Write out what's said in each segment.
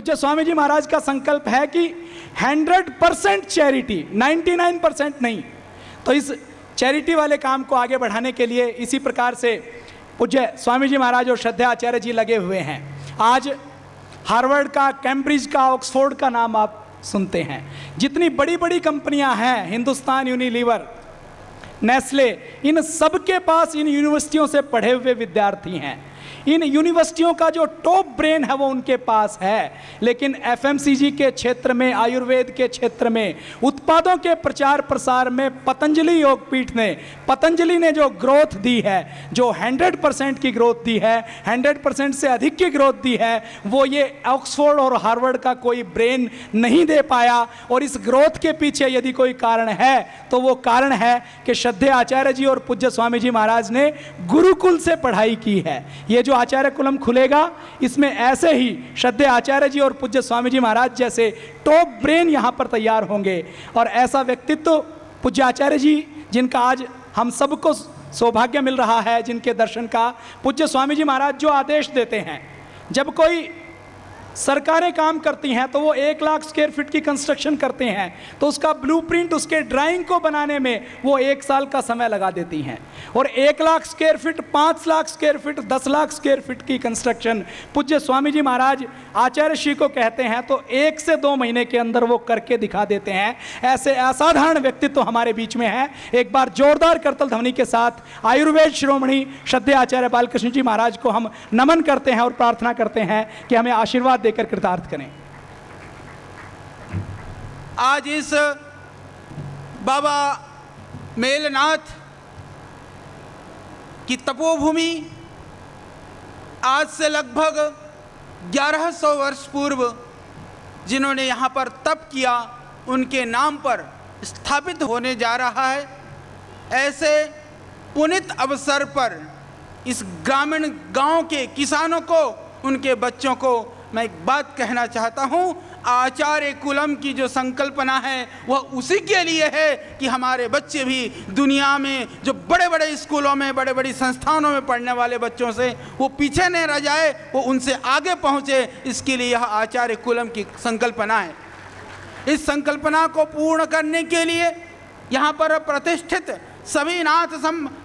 पूज्य स्वामी जी महाराज का संकल्प है कि 100% चैरिटी, 99% नहीं। तो इस चैरिटी वाले काम को आगे बढ़ाने के लिए इसी प्रकार से पूज्य स्वामी जी महाराज और श्रद्धेय आचार्य जी लगे हुए हैं। आज हार्वर्ड का, कैम्ब्रिज का, ऑक्सफोर्ड का नाम आप सुनते हैं। जितनी बड़ी बड़ी कंपनियां हैं, हिंदुस्तान यूनिलीवर, नेस्ले, इन सब के पास इन यूनिवर्सिटियों से पढ़े हुए विद्यार्थी हैं। इन यूनिवर्सिटियों का जो टॉप ब्रेन है वो उनके पास है। लेकिन एफएमसीजी के क्षेत्र में, आयुर्वेद के क्षेत्र में, उत्पादों के प्रचार प्रसार में पतंजलि योगपीठ ने, पतंजलि ने जो ग्रोथ दी है, जो 100% की ग्रोथ दी है, 100% से अधिक की ग्रोथ दी है, वो ये ऑक्सफोर्ड और हार्वर्ड का कोई ब्रेन नहीं दे पाया। और इस ग्रोथ के पीछे यदि कोई कारण है तो वो कारण है कि श्रद्धेय आचार्य जी और पूज्य स्वामी जी महाराज ने गुरुकुल से पढ़ाई की है। ये जो आचार्य कुलम खुलेगा, इसमें ऐसे ही श्रद्धेय आचार्य जी और पूज्य स्वामी जी महाराज जैसे टॉप ब्रेन यहाँ पर तैयार होंगे। और ऐसा व्यक्तित्व पूज्य आचार्य जी, जिनका आज हम सबको सौभाग्य मिल रहा है, जिनके दर्शन का, पूज्य स्वामी जी महाराज जो आदेश देते हैं, जब कोई सरकारें काम करती हैं तो वो 1 लाख स्क्वायर फीट की कंस्ट्रक्शन करते हैं तो उसका ब्लूप्रिंट, उसके ड्राइंग को बनाने में वो 1 साल का समय लगा देती हैं। और 1 lakh square feet, 5 lakh square feet, 10 lakh square feet की कंस्ट्रक्शन पूज्य स्वामी जी महाराज आचार्य श्री को कहते हैं तो 1 से 2 महीने के अंदर वो करके दिखा देते हैं। ऐसे असाधारण व्यक्तित्व हमारे बीच में है। एक बार जोरदार करतल ध्वनि के साथ आयुर्वेद शिरोमणि श्रद्धेय आचार्य बालकृष्ण जी महाराज को हम नमन करते हैं और प्रार्थना करते हैं कि हमें आशीर्वाद देकर कृतार्थ करें। आज इस बाबा मेलनाथ की तपोभूमि, आज से लगभग 1100 वर्ष पूर्व जिन्होंने यहाँ पर तप किया, उनके नाम पर स्थापित होने जा रहा है। ऐसे पुनीत अवसर पर इस ग्रामीण गांव के किसानों को, उनके बच्चों को मैं एक बात कहना चाहता हूँ। आचार्य कुलम की जो संकल्पना है वह उसी के लिए है कि हमारे बच्चे भी दुनिया में जो बड़े बड़े स्कूलों में, बड़े बड़ी संस्थानों में पढ़ने वाले बच्चों से वो पीछे नहीं रह जाए, वो उनसे आगे पहुँचे। इसके लिए यह आचार्य कुलम की संकल्पना है। इस संकल्पना को पूर्ण करने के लिए यहाँ पर प्रतिष्ठित सभी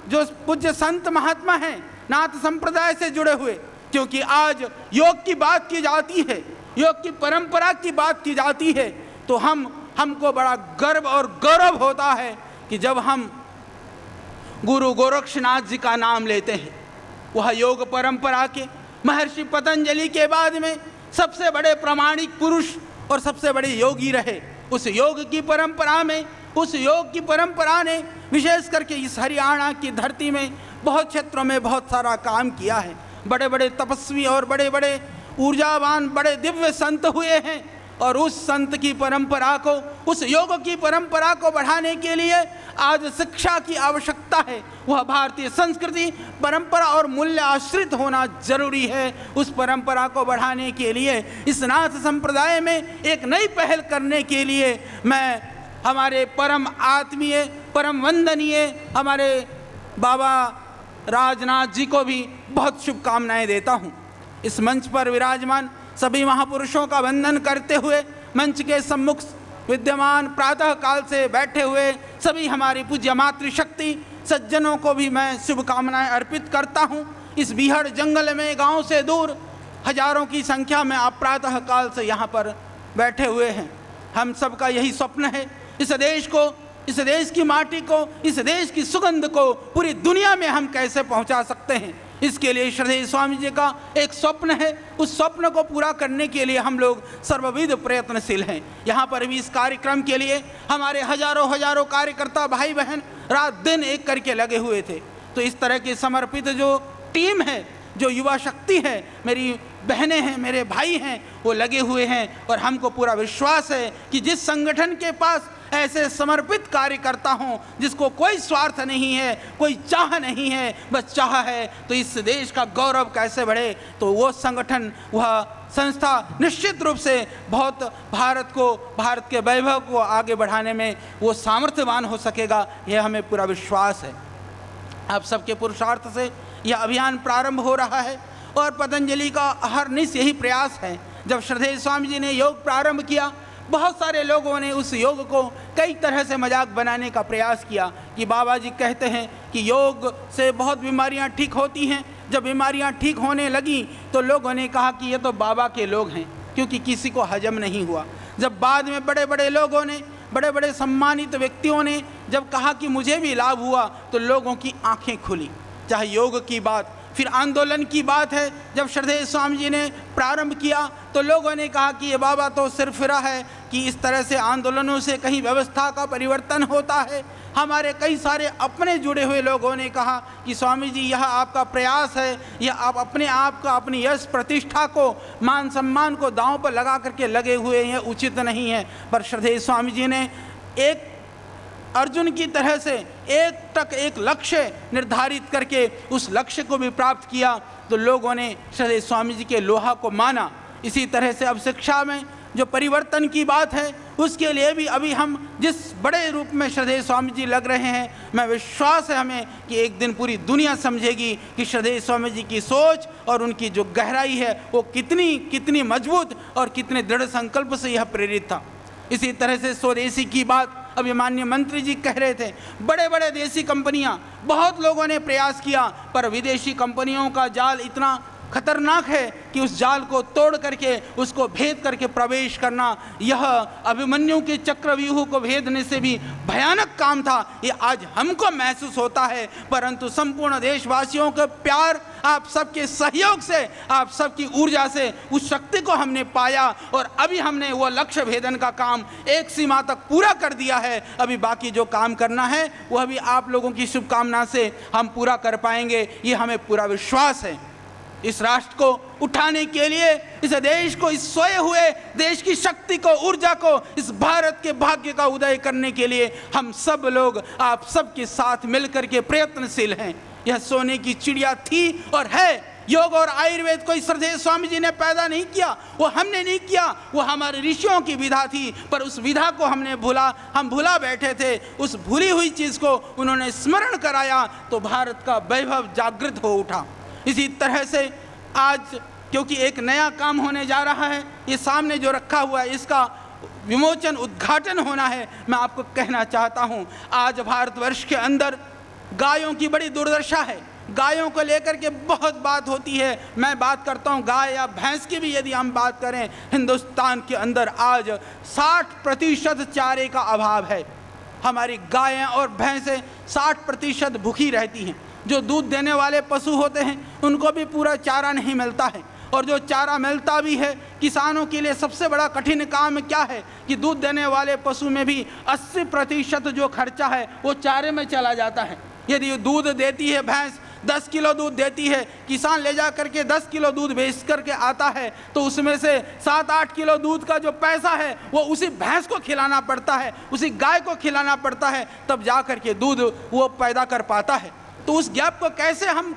जो पूज्य संत महात्मा हैं, नाथ संप्रदाय से जुड़े हुए, क्योंकि आज योग की बात की जाती है, योग की परंपरा की बात की जाती है, तो हमको बड़ा गर्व और गौरव होता है कि जब हम गुरु गोरक्षनाथ जी का नाम लेते हैं। वह योग परंपरा के महर्षि पतंजलि के बाद में सबसे बड़े प्रामाणिक पुरुष और सबसे बड़े योगी रहे। उस योग की परंपरा में, उस योग की परंपरा ने विशेष करके इस हरियाणा की धरती में बहुत क्षेत्रों में बहुत सारा काम किया है। बड़े बड़े तपस्वी और बड़े बड़े ऊर्जावान, बड़े दिव्य संत हुए हैं। और उस संत की परंपरा को, उस योग की परंपरा को बढ़ाने के लिए आज शिक्षा की आवश्यकता है। वह भारतीय संस्कृति, परंपरा और मूल्य आश्रित होना जरूरी है। उस परंपरा को बढ़ाने के लिए इस नाथ संप्रदाय में एक नई पहल करने के लिए मैं हमारे परम आत्मीय, परम वंदनीय हमारे बाबा राजनाथ जी को भी बहुत शुभकामनाएं देता हूं। इस मंच पर विराजमान सभी महापुरुषों का वंदन करते हुए मंच के सम्मुख विद्यमान, प्रातः काल से बैठे हुए सभी हमारी पूज्य मातृशक्ति सज्जनों को भी मैं शुभकामनाएं अर्पित करता हूं। इस बीहड़ जंगल में, गांव से दूर हजारों की संख्या में आप प्रातः काल से यहाँ पर बैठे हुए हैं। हम सबका यही स्वप्न है, इस देश को, इस देश की माटी को, इस देश की सुगंध को पूरी दुनिया में हम कैसे पहुंचा सकते हैं। इसके लिए श्रद्धेय स्वामी जी का एक स्वप्न है। उस स्वप्न को पूरा करने के लिए हम लोग सर्वविध प्रयत्नशील हैं। यहाँ पर भी इस कार्यक्रम के लिए हमारे हजारों कार्यकर्ता भाई बहन रात दिन एक करके लगे हुए थे। तो इस तरह की समर्पित जो टीम है, जो युवा शक्ति है, मेरी बहनें हैं, मेरे भाई हैं, वो लगे हुए हैं। और हमको पूरा विश्वास है कि जिस संगठन के पास ऐसे समर्पित कार्यकर्ता हों, जिसको कोई स्वार्थ नहीं है, कोई चाह नहीं है, बस चाह है तो इस देश का गौरव कैसे बढ़े, तो वो संगठन, वह संस्था निश्चित रूप से बहुत भारत को, भारत के वैभव को आगे बढ़ाने में वो सामर्थ्यवान हो सकेगा। यह हमें पूरा विश्वास है। आप सबके पुरुषार्थ से यह अभियान प्रारंभ हो रहा है और पतंजलि का अहर्निश यही प्रयास है जब श्रद्धेय स्वामी जी ने योग प्रारंभ किया, बहुत सारे लोगों ने उस योग को कई तरह से मजाक बनाने का प्रयास किया कि बाबा जी कहते हैं कि योग से बहुत बीमारियां ठीक होती हैं। जब बीमारियां ठीक होने लगी तो लोगों ने कहा कि ये तो बाबा के लोग हैं, क्योंकि किसी को हजम नहीं हुआ। जब बाद में बड़े बड़े लोगों ने, बड़े बड़े सम्मानित व्यक्तियों ने जब कहा कि मुझे भी लाभ हुआ, तो लोगों की आंखें खुली। चाहे योग की बात, फिर आंदोलन की बात है, जब श्रद्धेय स्वामी जी ने प्रारंभ किया तो लोगों ने कहा कि ये बाबा तो सिरफिरा है कि इस तरह से आंदोलनों से कहीं व्यवस्था का परिवर्तन होता है। हमारे कई सारे अपने जुड़े हुए लोगों ने कहा कि स्वामी जी यह आपका प्रयास है, यह आप अपने आप का, अपनी यश प्रतिष्ठा को, मान सम्मान को दांव पर लगा करके लगे हुए हैं, उचित नहीं है। पर श्रद्धेय स्वामी जी ने एक अर्जुन की तरह से एक तक एक लक्ष्य निर्धारित करके उस लक्ष्य को भी प्राप्त किया, तो लोगों ने श्रद्धेय स्वामी जी के लोहा को माना। इसी तरह से अब शिक्षा में जो परिवर्तन की बात है, उसके लिए भी अभी हम जिस बड़े रूप में श्रद्धेय स्वामी जी लग रहे हैं, मैं विश्वास है हमें कि एक दिन पूरी दुनिया समझेगी कि श्रद्धेय स्वामी जी की सोच और उनकी जो गहराई है वो कितनी मजबूत और कितने दृढ़ संकल्प से यह प्रेरित था। इसी तरह से स्वदेशी की बात अभी माननीय मंत्री जी कह रहे थे, बड़े बड़े देसी कंपनियां, बहुत लोगों ने प्रयास किया, पर विदेशी कंपनियों का जाल इतना खतरनाक है कि उस जाल को तोड़ करके, उसको भेद करके प्रवेश करना, यह अभिमन्यु के चक्रव्यूह को भेदने से भी भयानक काम था। ये आज हमको महसूस होता है, परंतु संपूर्ण देशवासियों के प्यार, आप सबके सहयोग से, आप सबकी ऊर्जा से उस शक्ति को हमने पाया और अभी हमने वो लक्ष्य भेदन का काम एक सीमा तक पूरा कर दिया है। अभी बाकी जो काम करना है वह भी आप लोगों की शुभकामना से हम पूरा कर पाएंगे, ये हमें पूरा विश्वास है। इस राष्ट्र को उठाने के लिए, इस देश को, इस सोए हुए देश की शक्ति को, ऊर्जा को, इस भारत के भाग्य का उदय करने के लिए हम सब लोग, आप सबके साथ मिलकर के प्रयत्नशील हैं। यह सोने की चिड़िया थी और है। योग और आयुर्वेद कोई श्रद्धेय स्वामी जी ने पैदा नहीं किया, वो हमने नहीं किया, वो हमारे ऋषियों की विधा थी, पर उस विधा को हम भुला बैठे थे। उस भूली हुई चीज़ को उन्होंने स्मरण कराया तो भारत का वैभव जागृत हो उठा। इसी तरह से आज क्योंकि एक नया काम होने जा रहा है, ये सामने जो रखा हुआ है इसका विमोचन, उद्घाटन होना है। मैं आपको कहना चाहता हूँ, आज भारतवर्ष के अंदर गायों की बड़ी दुर्दशा है। गायों को लेकर के बहुत बात होती है। मैं बात करता हूँ गाय या भैंस की भी। यदि हम बात करें, हिंदुस्तान के अंदर आज 60% चारे का अभाव है। हमारी गायें और भैंसें 60% भूखी रहती हैं। जो दूध देने वाले पशु होते हैं उनको भी पूरा चारा नहीं मिलता है, और जो चारा मिलता भी है, किसानों के लिए सबसे बड़ा कठिन काम क्या है कि दूध देने वाले पशु में भी 80% जो खर्चा है वो चारे में चला जाता है। यदि दूध देती है भैंस, 10 किलो दूध देती है, किसान ले जा करके 10 किलो दूध बेच करके आता है, तो उसमें से 7-8 किलो दूध का जो पैसा है वो उसी भैंस को खिलाना पड़ता है, उसी गाय को खिलाना पड़ता है, तब जा करके दूध वो पैदा कर पाता है। तो उस गैप को कैसे हम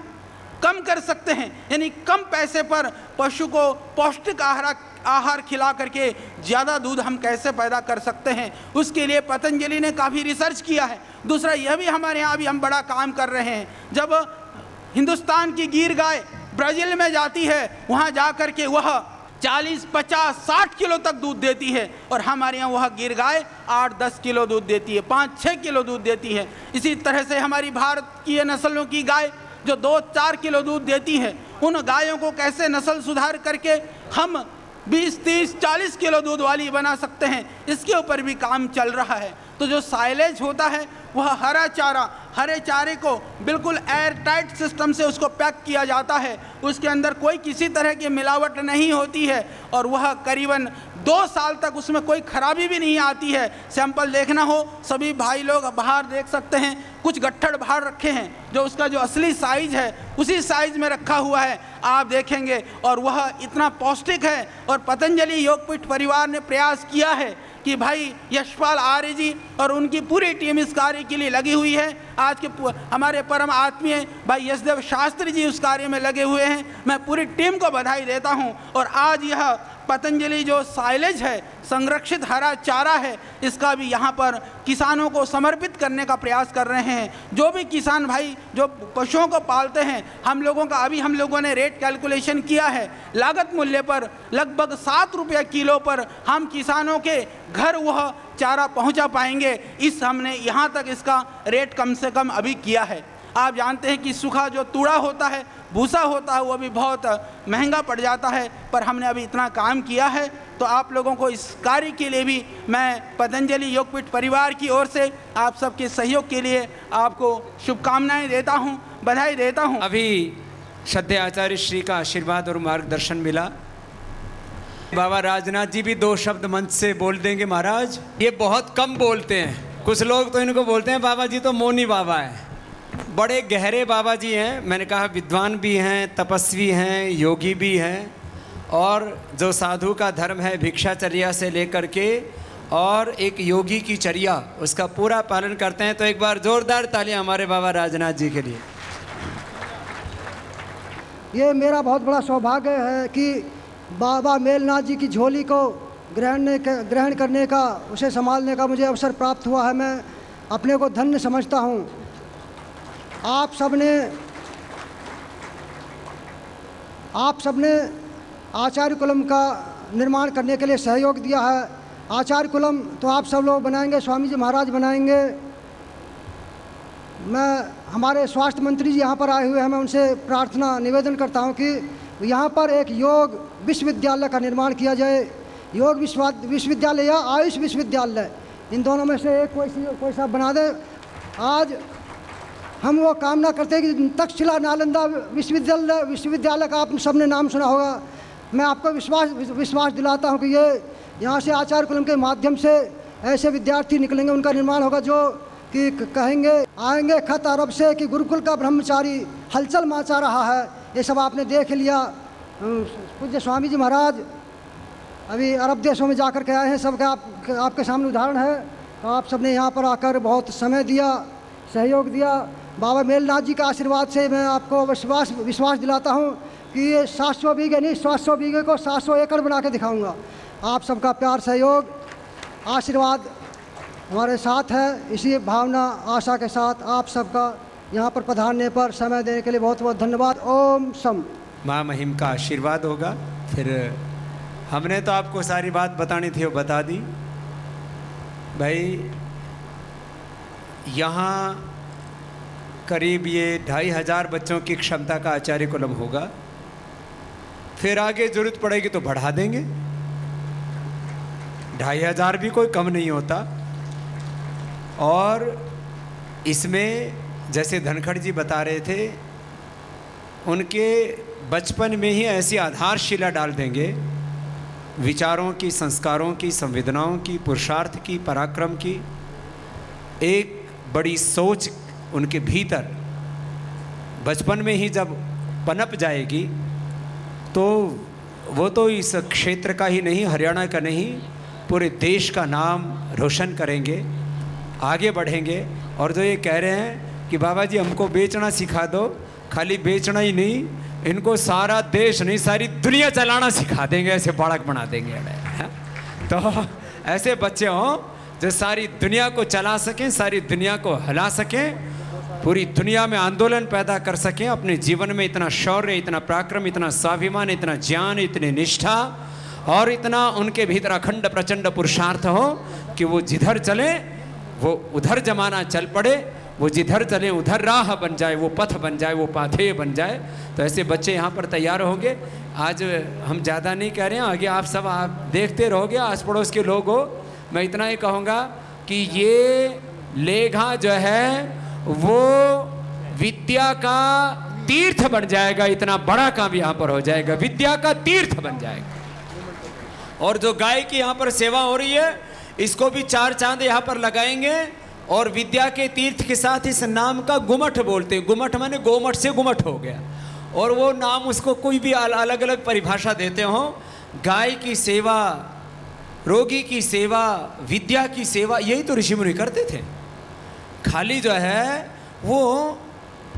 कम कर सकते हैं, यानी कम पैसे पर पशु को पौष्टिक आहार खिला करके ज़्यादा दूध हम कैसे पैदा कर सकते हैं, उसके लिए पतंजलि ने काफ़ी रिसर्च किया है। दूसरा यह भी हमारे यहाँ भी हम बड़ा काम कर रहे हैं। जब हिंदुस्तान की गिर गाय ब्राज़ील में जाती है, वहाँ जा कर के वह 40, 50, 60 किलो तक दूध देती है, और हमारे यहाँ वह गिर गाय 8-10 किलो दूध देती है, 5-6 किलो दूध देती है। इसी तरह से हमारी भारत की नस्लों की गाय जो 2-4 किलो दूध देती है, उन गायों को कैसे नस्ल सुधार करके हम 20, 30, 40 किलो दूध वाली बना सकते हैं, इसके ऊपर भी काम चल रहा है। तो जो साइलेज होता है वह हरे चारे को बिल्कुल एयर टाइट सिस्टम से उसको पैक किया जाता है, उसके अंदर कोई किसी तरह की मिलावट नहीं होती है, और वह करीबन 2 साल तक उसमें कोई खराबी भी नहीं आती है। सैंपल देखना हो, सभी भाई लोग बाहर देख सकते हैं, कुछ गट्ठड़ बाहर रखे हैं, जो उसका जो असली साइज है उसी साइज में रखा हुआ है, आप देखेंगे, और वह इतना पौष्टिक है। और पतंजलि योगपीठ परिवार ने प्रयास किया है कि भाई यशपाल आर्य जी और उनकी पूरी टीम इस कार्य के लिए लगी हुई है। आज के हमारे परम आत्मीय भाई यशदेव शास्त्री जी उस कार्य में लगे हुए हैं। मैं पूरी टीम को बधाई देता हूं। और आज यह पतंजलि जो साइलेज है, संरक्षित हरा चारा है, इसका भी यहाँ पर किसानों को समर्पित करने का प्रयास कर रहे हैं। जो भी किसान भाई जो पशुओं को पालते हैं, हम लोगों ने रेट कैलकुलेशन किया है, लागत मूल्य पर लगभग 7 रुपये किलो पर हम किसानों के घर वह चारा पहुँचा पाएंगे। हमने यहाँ तक इसका रेट कम से कम अभी किया है। आप जानते हैं कि सूखा जो तूड़ा होता है, भूसा होता है, वो भी बहुत महंगा पड़ जाता है, पर हमने अभी इतना काम किया है। तो आप लोगों को इस कार्य के लिए भी मैं पतंजलि योगपीठ परिवार की ओर से आप सबके सहयोग के लिए आपको शुभकामनाएं देता हूं, बधाई देता हूं। अभी श्रद्धेय आचार्य श्री का आशीर्वाद और मार्गदर्शन मिला। बाबा राजनाथ जी भी 2 शब्द मंच से बोल देंगे। महाराज, ये बहुत कम बोलते हैं, कुछ लोग तो इनको बोलते हैं बाबा जी तो मौनी बाबा है, बड़े गहरे बाबा जी हैं। मैंने कहा विद्वान भी हैं, तपस्वी हैं, योगी भी हैं, और जो साधु का धर्म है भिक्षाचर्या से लेकर के और एक योगी की चर्या, उसका पूरा पालन करते हैं। तो एक बार जोरदार तालियां हमारे बाबा राजनाथ जी के लिए। ये मेरा बहुत बड़ा सौभाग्य है कि बाबा मेलनाथ जी की झोली को ग्रहण करने का, उसे संभालने का मुझे अवसर प्राप्त हुआ है। मैं अपने को धन्य समझता हूँ। आप सबने आचार्य कुलम का निर्माण करने के लिए सहयोग दिया है। आचार्य कुलम तो आप सब लोग बनाएंगे, स्वामी जी महाराज बनाएंगे। मैं हमारे स्वास्थ्य मंत्री जी यहाँ पर आए हुए हैं, मैं उनसे प्रार्थना निवेदन करता हूँ कि यहाँ पर एक योग विश्वविद्यालय का निर्माण किया जाए। योग विश्वविद्यालय या आयुष विश्वविद्यालय, इन दोनों में से एक कोई सा बना दे। आज हम वो कामना करते हैं कि तक्षशिला नालंदा विश्वविद्यालय का आप सबने नाम सुना होगा। मैं आपको विश्वास दिलाता हूँ कि ये यहाँ से आचार्य कुलम के माध्यम से ऐसे विद्यार्थी निकलेंगे, उनका निर्माण होगा जो कि कहेंगे आएंगे खत अरब से कि गुरुकुल का ब्रह्मचारी हलचल मचा रहा है। ये सब आपने देख लिया। पूज्य स्वामी जी महाराज अभी अरब देशों में जाकर के आए हैं, सबका आपके सामने उदाहरण है। तो आप सबने यहाँ पर आकर बहुत समय दिया, सहयोग दिया। बाबा मेलनाथ जी का आशीर्वाद से मैं आपको विश्वास दिलाता हूँ कि ये 700 बीघे नहीं, 700 बीघे को 700 एकड़ बना के दिखाऊंगा। आप सबका प्यार, सहयोग, आशीर्वाद हमारे साथ है। इसी भावना, आशा के साथ आप सबका यहाँ पर पधारने पर समय देने के लिए बहुत बहुत धन्यवाद। ओम सम। माँ महिम का आशीर्वाद होगा। फिर हमने तो आपको सारी बात बतानी थी, वो बता दी। भाई यहाँ करीब ये 2500 बच्चों की क्षमता का आचार्य कुलम होगा। फिर आगे ज़रूरत पड़ेगी तो बढ़ा देंगे। 2500 भी कोई कम नहीं होता। और इसमें जैसे धनखड़ जी बता रहे थे, उनके बचपन में ही ऐसी आधारशिला डाल देंगे विचारों की, संस्कारों की, संवेदनाओं की, पुरुषार्थ की, पराक्रम की। एक बड़ी सोच उनके भीतर बचपन में ही जब पनप जाएगी तो वो तो इस क्षेत्र का ही नहीं, हरियाणा का नहीं, पूरे देश का नाम रोशन करेंगे, आगे बढ़ेंगे। और जो ये कह रहे हैं कि बाबा जी हमको बेचना सिखा दो, खाली बेचना ही नहीं, इनको सारा देश नहीं सारी दुनिया चलाना सिखा देंगे, ऐसे बालक बना देंगे। तो ऐसे बच्चे हों जो सारी दुनिया को चला सकें, सारी दुनिया को हिला सकें, पूरी दुनिया में आंदोलन पैदा कर सकें। अपने जीवन में इतना शौर्य, इतना पराक्रम, इतना स्वाभिमान, इतना ज्ञान, इतनी निष्ठा और इतना उनके भीतर अखंड प्रचंड पुरुषार्थ हो कि वो जिधर चले वो उधर जमाना चल पड़े, वो जिधर चले उधर राह बन जाए, वो पथ बन जाए, वो पाथेय बन जाए। तो ऐसे बच्चे यहाँ पर तैयार होंगे। आज हम ज़्यादा नहीं कह रहे हैं, आगे आप सब आप देखते रहोगे, आस पड़ोस के लोग हो। मैं इतना ही कहूँगा कि ये लेघा जो है वो विद्या का तीर्थ बन जाएगा। इतना बड़ा काम यहाँ पर हो जाएगा, विद्या का तीर्थ बन जाएगा। और जो गाय की यहाँ पर सेवा हो रही है, इसको भी 4 चांद यहाँ पर लगाएंगे। और विद्या के तीर्थ के साथ इस नाम का गुमठ बोलते हैं। गुमठ माने गोमठ से गुमठ हो गया। और वो नाम उसको कोई भी अलग अलग परिभाषा देते हो। गाय की सेवा, रोगी की सेवा, विद्या की सेवा, यही तो ऋषि मुनि करते थे। खाली जो है वो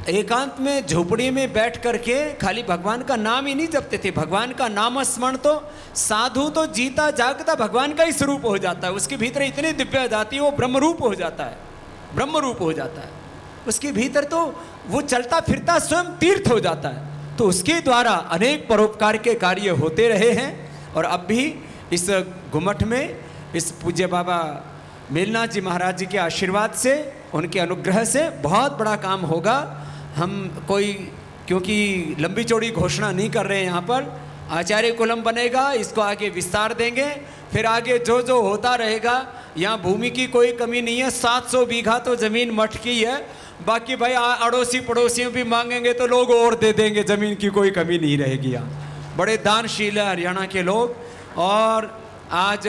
एकांत में झोपड़ी में बैठ करके खाली भगवान का नाम ही नहीं जपते थे। भगवान का नाम स्मरण तो साधु तो जीता जागता भगवान का ही स्वरूप हो जाता है। उसके भीतर इतनी दिव्य जाती है, वो ब्रह्म रूप हो जाता है, ब्रह्म रूप हो जाता है। उसके भीतर तो वो चलता फिरता स्वयं तीर्थ हो जाता है। तो उसके द्वारा अनेक परोपकार के कार्य होते रहे हैं। और अब भी इस घुमट में इस पूज्य बाबा मेलनाथ जी महाराज जी के आशीर्वाद से, उनके अनुग्रह से बहुत बड़ा काम होगा। हम कोई क्योंकि लंबी चौड़ी घोषणा नहीं कर रहे हैं यहाँ पर। आचार्य कुलम बनेगा, इसको आगे विस्तार देंगे, फिर आगे जो जो होता रहेगा। यहाँ भूमि की कोई कमी नहीं है, 700 बीघा तो ज़मीन मठ की है। बाकी भाई अड़ोसी पड़ोसियों भी मांगेंगे तो लोग और दे देंगे, ज़मीन की कोई कमी नहीं रहेगी। यहाँ बड़े दानशील है हरियाणा के लोग। और आज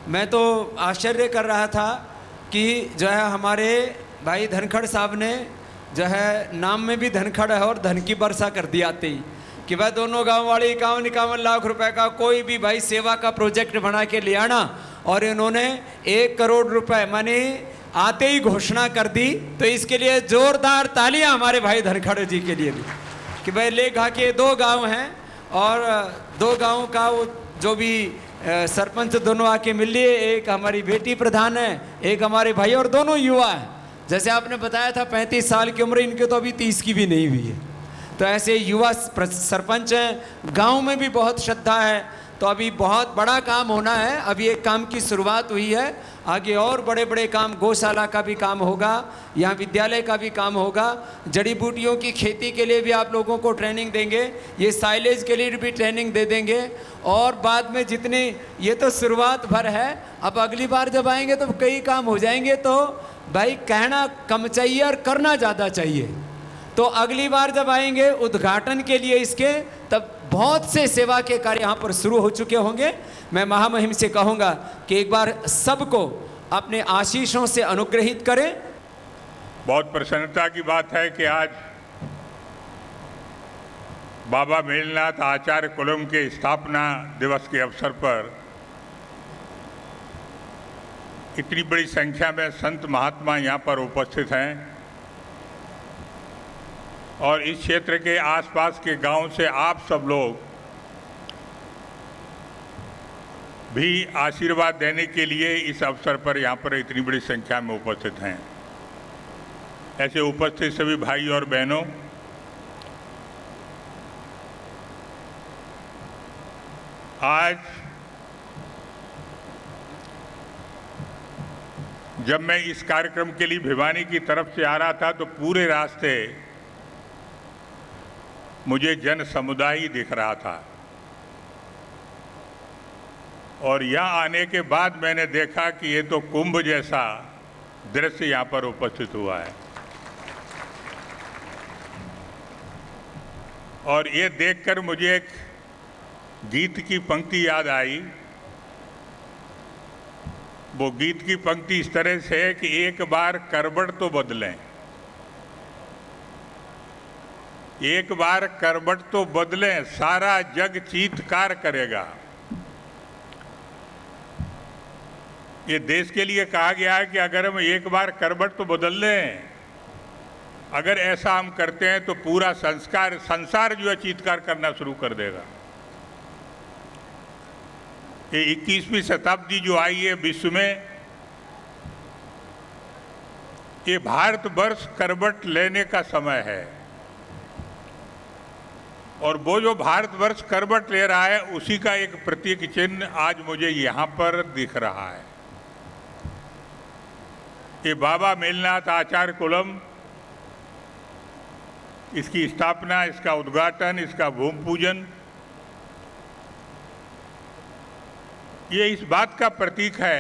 मैं तो आश्चर्य कर रहा था कि जो है हमारे भाई धनखड़ साहब ने जो है नाम में भी धनखड़ है और धन की वर्षा कर दी आते ही कि भाई दोनों गांव वाले 51 लाख रुपए का कोई भी भाई सेवा का प्रोजेक्ट बना के ले आना। और इन्होंने 1 करोड़ रुपए माने आते ही घोषणा कर दी। तो इसके लिए जोरदार तालियां हमारे भाई धनखड़ जी के लिए भी कि भाई लेखा के 2 गांव हैं और 2 गांव का वो जो भी सरपंच दोनों आके मिल लिए। एक हमारी बेटी प्रधान है, एक हमारे भाई, और दोनों युवा हैं। जैसे आपने बताया था 35 साल की उम्र, इनके तो अभी 30 की भी नहीं हुई है। तो ऐसे युवा सरपंच हैं। गांव में भी बहुत श्रद्धा है। तो अभी बहुत बड़ा काम होना है। अभी एक काम की शुरुआत हुई है, आगे और बड़े बड़े काम, गौशाला का भी काम होगा, यहाँ विद्यालय का भी काम होगा। जड़ी बूटियों की खेती के लिए भी आप लोगों को ट्रेनिंग देंगे, ये साइलेज के लिए भी ट्रेनिंग दे देंगे। और बाद में जितने, ये तो शुरुआत भर है, अब अगली बार जब आएंगे तो कई काम हो जाएंगे। तो भाई कहना कम चाहिए और करना ज़्यादा चाहिए। तो अगली बार जब आएंगे उद्घाटन के लिए इसके, तब बहुत से सेवा के कार्य यहाँ पर शुरू हो चुके होंगे। मैं महामहिम से कहूँगा कि एक बार सबको अपने आशीषों से अनुग्रहित करें। बहुत प्रसन्नता की बात है कि आज बाबा मेलनाथ आचार्य कुलम के स्थापना दिवस के अवसर पर इतनी बड़ी संख्या में संत महात्मा यहाँ पर उपस्थित हैं। और इस क्षेत्र के आसपास के गांव से आप सब लोग भी आशीर्वाद देने के लिए इस अवसर पर यहाँ पर इतनी बड़ी संख्या में उपस्थित हैं। ऐसे उपस्थित सभी भाई और बहनों, आज जब मैं इस कार्यक्रम के लिए भिवानी की तरफ से आ रहा था तो पूरे रास्ते मुझे जन समुदाय ही दिख रहा था। और यहाँ आने के बाद मैंने देखा कि ये तो कुंभ जैसा दृश्य यहाँ पर उपस्थित हुआ है। और ये देखकर मुझे एक गीत की पंक्ति याद आई। वो गीत की पंक्ति इस तरह से है कि एक बार करवट तो बदलें, एक बार करवट तो बदलें, सारा जग चीत्कार करेगा। ये देश के लिए कहा गया है कि अगर हम एक बार करवट तो बदल लें, अगर ऐसा हम करते हैं तो पूरा संसार जो है चीत्कार करना शुरू कर देगा। ये 21वीं शताब्दी जो आई है विश्व में, ये भारतवर्ष करवट लेने का समय है। और वो जो भारतवर्ष करवट ले रहा है उसी का एक प्रतीक चिन्ह आज मुझे यहाँ पर दिख रहा है। ये बाबा मेलनाथ आचार्य कुलम, इसकी स्थापना, इसका उद्घाटन, इसका भूमि पूजन, ये इस बात का प्रतीक है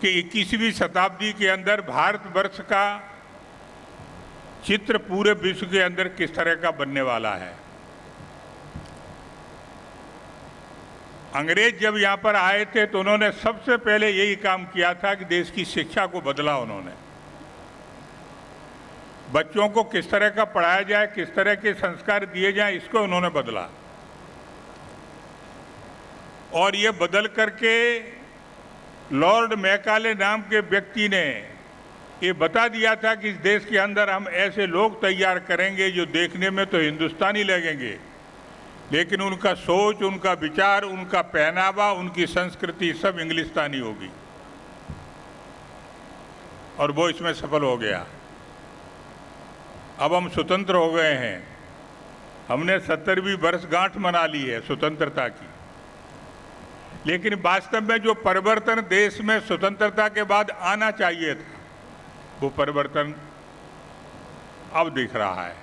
कि 21वीं शताब्दी के अंदर भारतवर्ष का चित्र पूरे विश्व के अंदर किस तरह का बनने वाला है। अंग्रेज जब यहाँ पर आए थे तो उन्होंने सबसे पहले यही काम किया था कि देश की शिक्षा को बदला। उन्होंने बच्चों को किस तरह का पढ़ाया जाए, किस तरह के संस्कार दिए जाएं, इसको उन्होंने बदला। और ये बदल करके लॉर्ड मैकाले नाम के व्यक्ति ने ये बता दिया था कि इस देश के अंदर हम ऐसे लोग तैयार करेंगे जो देखने में तो हिंदुस्तानी लगेंगे, लेकिन उनका सोच, उनका विचार, उनका पहनावा, उनकी संस्कृति सब इंग्लिस्तानी होगी। और वो इसमें सफल हो गया। अब हम स्वतंत्र हो गए हैं। हमने 70वीं वर्षगांठ मना ली है स्वतंत्रता की, लेकिन वास्तव में जो परिवर्तन देश में स्वतंत्रता के बाद आना चाहिए था, वो परिवर्तन अब दिख रहा है।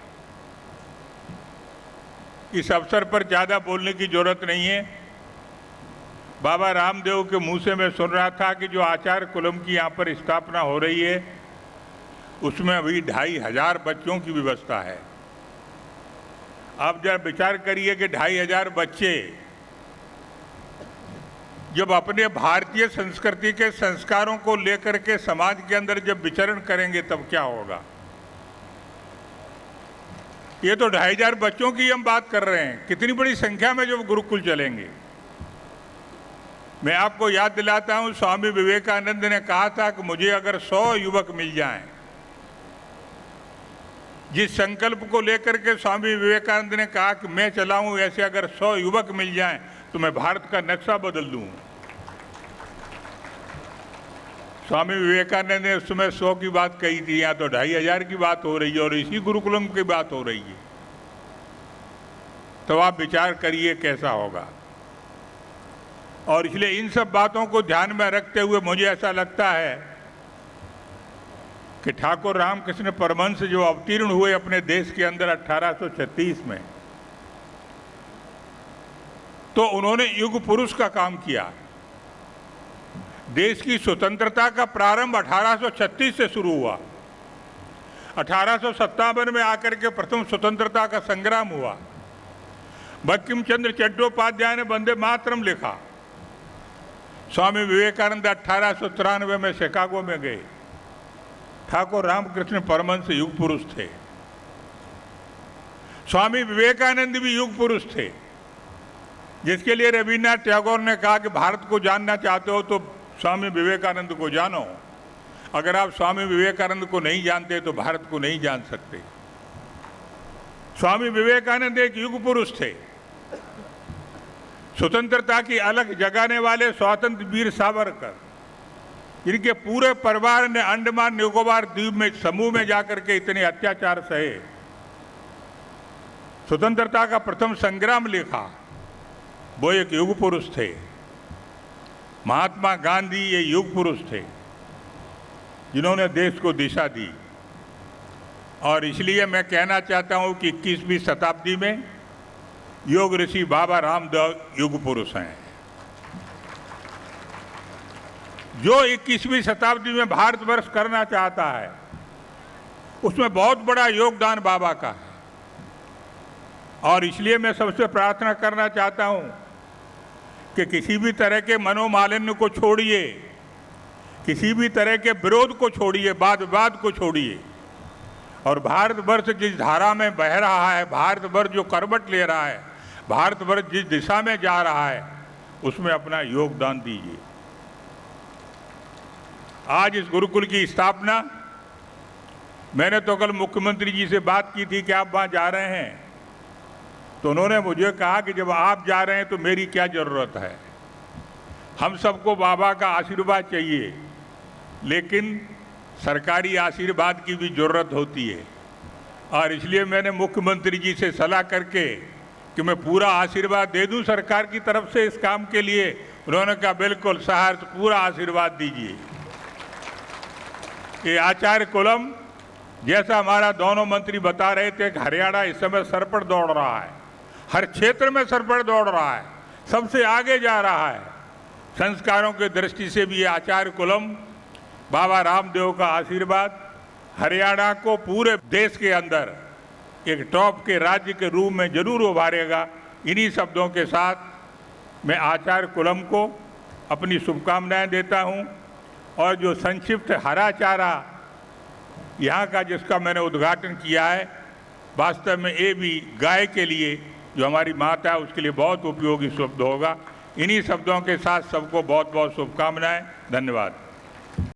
इस अवसर पर ज़्यादा बोलने की जरूरत नहीं है। बाबा रामदेव के मुंह से मैं सुन रहा था कि जो आचार्य कुलम की यहाँ पर स्थापना हो रही है, उसमें अभी 2500 बच्चों की व्यवस्था है। आप जरा विचार करिए कि 2500 बच्चे जब अपने भारतीय संस्कृति के संस्कारों को लेकर के समाज के अंदर जब विचरण करेंगे तब क्या होगा। ये तो 2500 बच्चों की हम बात कर रहे हैं, कितनी बड़ी संख्या में जब गुरुकुल चलेंगे। मैं आपको याद दिलाता हूं, स्वामी विवेकानंद ने कहा था कि मुझे अगर 100 युवक मिल जाएं, जिस संकल्प को लेकर के स्वामी विवेकानंद ने कहा कि मैं चलाऊं, ऐसे अगर 100 युवक मिल जाएं तो मैं भारत का नक्शा बदल दूं। स्वामी विवेकानंद ने उस समय 100 की बात कही थी, यहाँ तो 2500 की बात हो रही है और इसी गुरुकुलम की बात हो रही है। तो आप विचार करिए कैसा होगा। और इसलिए इन सब बातों को ध्यान में रखते हुए मुझे ऐसा लगता है कि ठाकुर रामकृष्ण परमहंस जो अवतीर्ण हुए अपने देश के अंदर 1836 में, तो उन्होंने युग पुरुष का काम किया। देश की स्वतंत्रता का प्रारंभ 1836 से शुरू हुआ। 1857 में आकर के प्रथम स्वतंत्रता का संग्राम हुआ। बंकिम चंद्र चट्टोपाध्याय ने वंदे मातरम लिखा। स्वामी विवेकानंद 1893 में शिकागो में गए। ठाकुर रामकृष्ण परमहंस युग पुरुष थे। स्वामी विवेकानंद भी युग पुरुष थे, जिसके लिए रविन्द्रनाथ टैगोर ने कहा कि भारत को जानना चाहते हो तो स्वामी विवेकानंद को जानो। अगर आप स्वामी विवेकानंद को नहीं जानते तो भारत को नहीं जान सकते। स्वामी विवेकानंद एक युग पुरुष थे। स्वतंत्रता की अलग जगाने वाले स्वतंत्र वीर सावरकर, जिनके पूरे परिवार ने अंडमान निकोबार द्वीप में समूह में जाकर के इतने अत्याचार सहे, स्वतंत्रता का प्रथम संग्राम लिखा, वो एक युग पुरुष थे। महात्मा गांधी ये युग पुरुष थे जिन्होंने देश को दिशा दी। और इसलिए मैं कहना चाहता हूं कि 21वीं शताब्दी में योग ऋषि बाबा रामदेव युग पुरुष हैं। जो 21वीं शताब्दी में भारतवर्ष करना चाहता है, उसमें बहुत बड़ा योगदान बाबा का है। और इसलिए मैं सबसे प्रार्थना करना चाहता हूं कि किसी भी तरह के मनोमालिन्य को छोड़िए, किसी भी तरह के विरोध को छोड़िए, वाद विवाद को छोड़िए, और भारतवर्ष जिस धारा में बह रहा है, भारतवर्ष जो करवट ले रहा है, भारतवर्ष जिस दिशा में जा रहा है, उसमें अपना योगदान दीजिए। आज इस गुरुकुल की स्थापना, मैंने तो कल मुख्यमंत्री जी से बात की थी कि आप वहाँ जा रहे हैं, तो उन्होंने मुझे कहा कि जब आप जा रहे हैं तो मेरी क्या ज़रूरत है। हम सबको बाबा का आशीर्वाद चाहिए, लेकिन सरकारी आशीर्वाद की भी ज़रूरत होती है। और इसलिए मैंने मुख्यमंत्री जी से सलाह करके कि मैं पूरा आशीर्वाद दे दूं सरकार की तरफ से इस काम के लिए। उन्होंने कहा बिल्कुल सहार, पूरा आशीर्वाद दीजिए। ये आचार्य कुलम, जैसा हमारा दोनों मंत्री बता रहे थे कि हरियाणा इस समय सर पर दौड़ रहा है, हर क्षेत्र में सर पर दौड़ रहा है, सबसे आगे जा रहा है। संस्कारों की दृष्टि से भी ये आचार्य कुलम, बाबा रामदेव का आशीर्वाद हरियाणा को पूरे देश के अंदर एक टॉप के राज्य के रूप में जरूर उभारेगा। इन्हीं शब्दों के साथ मैं आचार्य कुलम को अपनी शुभकामनाएं देता हूं। और जो संक्षिप्त हरा चारा यहाँ का जिसका मैंने उद्घाटन किया है, वास्तव में ये भी गाय के लिए, जो हमारी माता है, उसके लिए बहुत उपयोगी शब्द होगा। इन्हीं शब्दों के साथ सबको बहुत बहुत शुभकामनाएं। धन्यवाद।